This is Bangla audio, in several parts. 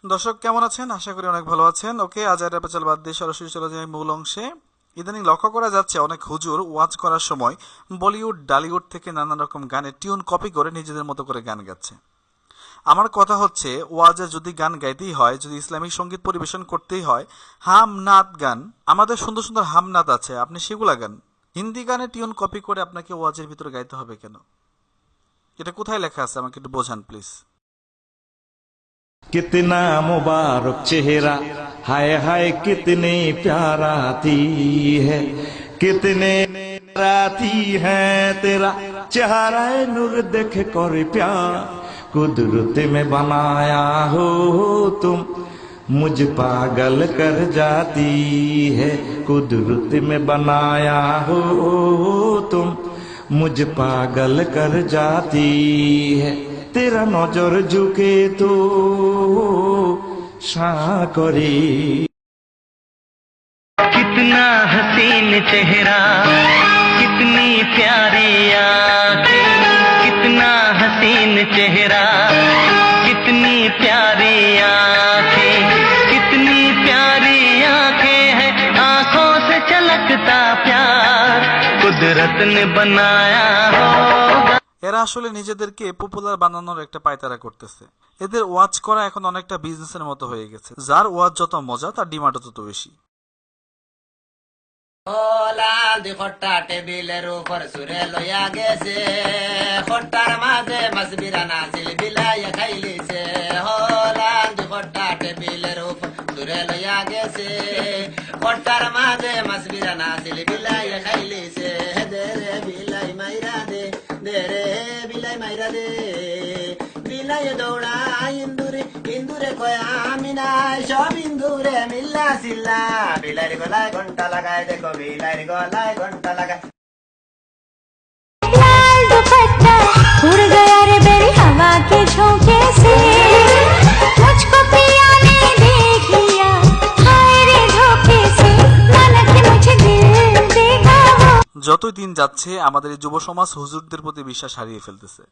দর্শক কেমন আছেন? আশা করি অনেক ভালো আছেন। ওকে, আজ আর পেছাল বাদ দিয়ে সরাসরি চলে যাই মূল অংশে। ইদানিং লক্ষ্য করা যাচ্ছে অনেক হুজুর ওয়াজ করার সময় বলিউড ডালিউড থেকে নানান রকম গানের টিউন কপি করে নিজেদের মতো করে গান গাচ্ছে। আমার কথা হচ্ছে, ওয়াজে যদি গান গাইতেই হয়, যদি ইসলামিক সঙ্গীত পরিবেশন করতেই হয়, হাম নাত গান, আমাদের সুন্দর সুন্দর হাম নাত আছে, আপনি সেগুলা গান। হিন্দি গানে টিউন কপি করে আপনাকে ওয়াজের ভিতরে গাইতে হবে কেন? এটা কোথায় লেখা আছে আমাকে একটু বোঝান প্লিজ। कितना मुबारक चेहरा, हाय हाय कितनी प्याराती है, कितने राती है तेरा चेहरा नूर देख कर प्यार, कुदरत में बनाया हो तुम मुझ पागल कर जाती है, कुदरत में बनाया हो तुम मुझ पागल कर जाती है, तेरा नजर झुके तो साकरी। कितना हसीन चेहरा, कितनी प्यारी आंखें, कितना हसीन चेहरा, कितनी प्यारी आंखें, कितनी प्यारी आंखें हैं, आंखों से छलकता प्यार कुदरत ने बनाया होगा। এরা আসলে নিজেদেরকে পপুলার বানানোর একটা পায়তারা করতেছে। এদের ওয়াচ করা এখন অনেকটা বিজনেসের মতো হয়ে গেছে। যার ওয়াচ যত মজা তার ডিমান্ডও তত বেশি। লাল দি খট্টা টেবিলের উপর সুরে লইয়া গেছে, খট্টার মাঝে মাসবিরা নাছিল বিলাইয়া খাইলিছে। লাল দি খট্টা টেবিলের উপর সুরে লইয়া গেছে, খট্টার মাঝে মাসবিরা নাছিল বিলাইয়া খাইলিছে। দে রে বিলাই মাইরা দে, দে রে বিলাই মাইরা দে, বিলাই দৌড়া ইন্দুরে, ইন্দুরে কয়া আমি নাই, সব ইন্দুরে মিল্লা সিল্লা। বিলাইর গলায় ঘন্টা লাগায় দেখো, বিলাইর গলায় ঘন্টা লাগায়। लाल दुपट्टा उड़ गया रे बेरी हवा के झोंके से, मुझको पिया ने देख लिया, हाय रे धोखे से, माना कि मुझे दिल देगा वो। যতই দিন যাচ্ছে আমাদের এই যুব সমাজ হুজুরদের প্রতি বিশ্বাস হারিয়ে ফেলতেছে।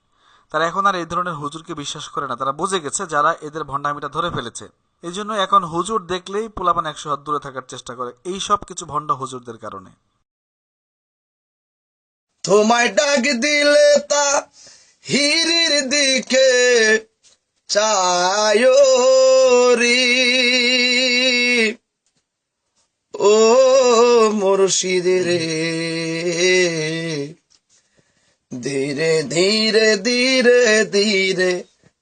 তারা এখন আর এই ধরনের হুজুরকে বিশ্বাস করে না। তারা বুঝে গেছে যারা এদের ভণ্ডামিটা ধরে ফেলেছে। এই জন্য এখন হুজুর দেখলেই পোলাপান 100 হাত দূরে থাকার চেষ্টা করে, এই সব কিছু ভণ্ড হুজুরদের কারণে। তোমায় ডাক দিলে তা হিরির দিকে চায়ো রে, ও মুর্শিদ রে, ধীরে ধীরে ধীরে ধীরে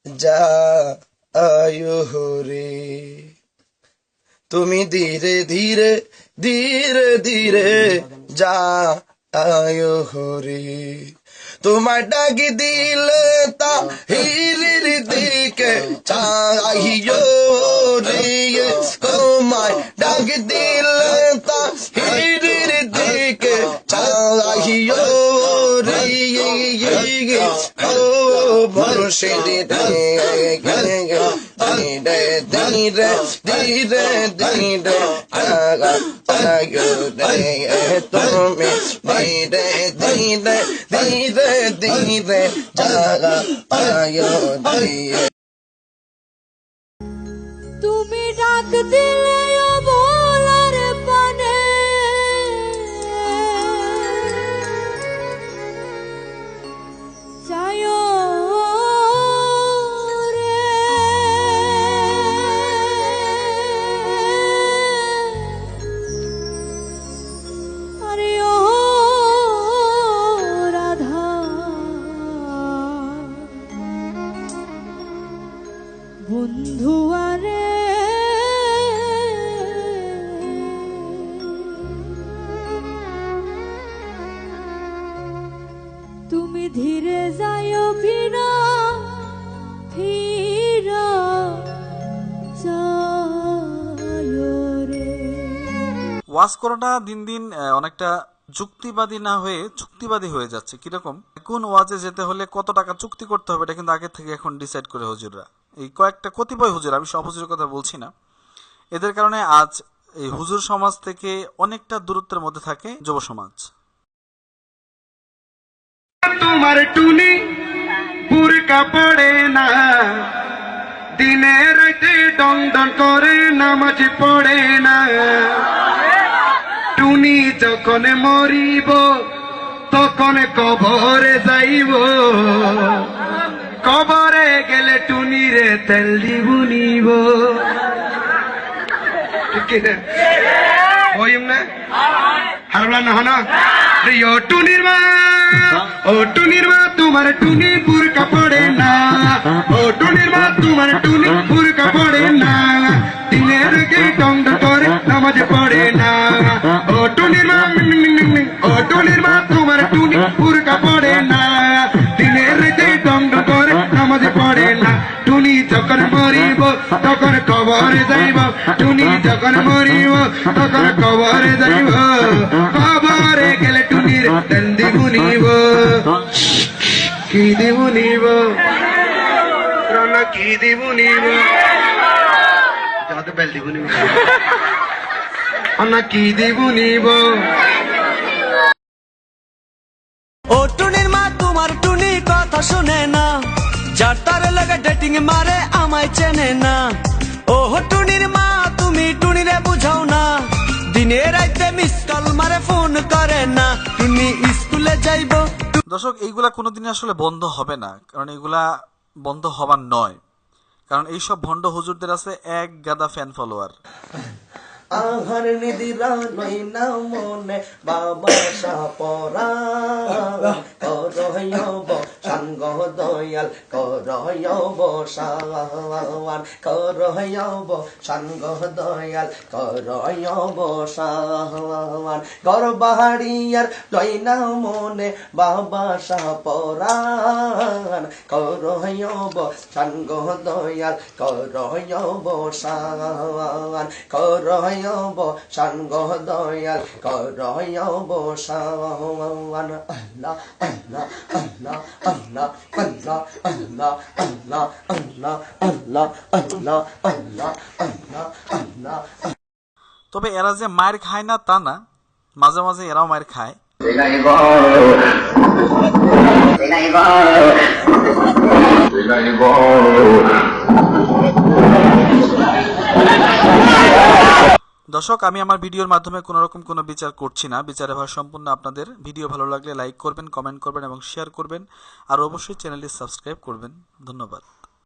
যায়ো রে, তুমি ধীরে ধীরে ধীরে ধীরে যায়ো রে, তোমার ডাক দিলে তা হিরির দিকে চাইও রে, তোমার ডাক দিলে তা হিরির দিকে চাইও রে, ও মুর্শিদ রে, ধীরে ধীরে ধীরে ধীরে আয়ো রে, তুমি ধীরে ধীরে ধীরে ধীরে আয়ো রে। তুমি ডাক দিলে ও ভোলার পানে, যায়ো রে, আরে ও রাধা, বন্ধু আরে তুমি ধীরে যাইও, ফিরা ফিরা যাইও রে। ওয়াজ করাটা দিন দিন অনেকটা যুক্তিবাদী না হয়ে চুক্তিবাদী হয়ে যাচ্ছে। কিরকম, কোন ওয়াজে যেতে হলে কত টাকা চুক্তি করতে হবে এটা কিন্তু আগে থেকে এখন ডিসাইড করে হুজুররা। এই কয়েকটা কতিপয় হুজুর, আমি সব হুজুরের কথা বলছি না। এদের কারণে আজ এই হুজুর সমাজ থেকে অনেকটা দূরত্বের মধ্যে থাকে যুব সমাজ। তোমার টুনি বুরকা পড়ে না, দিনে রাইতে ডং ডং করে নামাজ পড়ে না টুনি যখন মরিব তখন কবরে যাইব কবরে গেলে টুনিরে তেল দিব নিব ওইম না হারলা না হনা ও টুনির মা তোমার টুনি বুরকা পড়ে না ও টুনির মা তোমার টুনি বুরকা পড়ে না দিনের কে ডং ডং করে নামাজ পড়ে না ও টুনির মা তোমার টুনি বুরকা পড়ে না দিনের কে ডং ডং করে নামাজ পড়ে না টুনি যখন মরিব তখন কবরে যাইব টুনি যখন মরিব তখন কবরে যাইব কবরে গেলে টুনির তেল দিব নিব কি দিব নিব রানা কি দিব নিব যাতে বেল দিব নিব আনা কি দিব নিব ও টুনির মা তোমার টুনি কথা শুনে না যার তার লাগে ডেটিং মারে আমায় চেনে না ও টুনির মা তুমি টুনিরে বুঝাও না দিনে রাইতে মিস কল মারে ফোন করে না টুনি স্কুলে যাইবো। দর্শক এইগুলা কোনোদিনই আসলে বন্ধ হবে না, কারণ এইগুলা বন্ধ হবার নয়, কারণ এইসব ভণ্ড হুজুরদের আছে এক গাদা ফ্যান ফলোয়ার। আহার নিদিরা নই না মনে বাবা সাপরা করয়ব সঙ্গ দয়াল করয়ব সাওয়ান করয়ব সঙ্গ দয়াল করয়ব সাওয়ান গরবাড়িয়ার নই না মনে বাবা সাপরান করয়ব সঙ্গ দয়াল করয়ব সাওয়ান করয়ব সঙ্গ দয়াল করয়ব সাওয়ান আল্লাহ আল্লাহ আল্লাহ আল্লাহ আল্লাহ আল্লাহ আল্লাহ আল্লাহ আল্লাহ আল্লাহ আল্লাহ আল্লাহ আল্লাহ। তবে এরা যে মায়ের খায় না তা না, মাঝে মাঝে এরাও মায়ের খায়। দর্শক, আমি আমার ভিডিওর মাধ্যমে কোনো রকম কোনো বিচার করছি না, বিচারে ভার সম্পূর্ণ আপনাদের। ভিডিও ভালো লাগলে লাইক করবেন, কমেন্ট করবেন এবং শেয়ার করবেন, আর অবশ্যই চ্যানেলটি সাবস্ক্রাইব করবেন। ধন্যবাদ।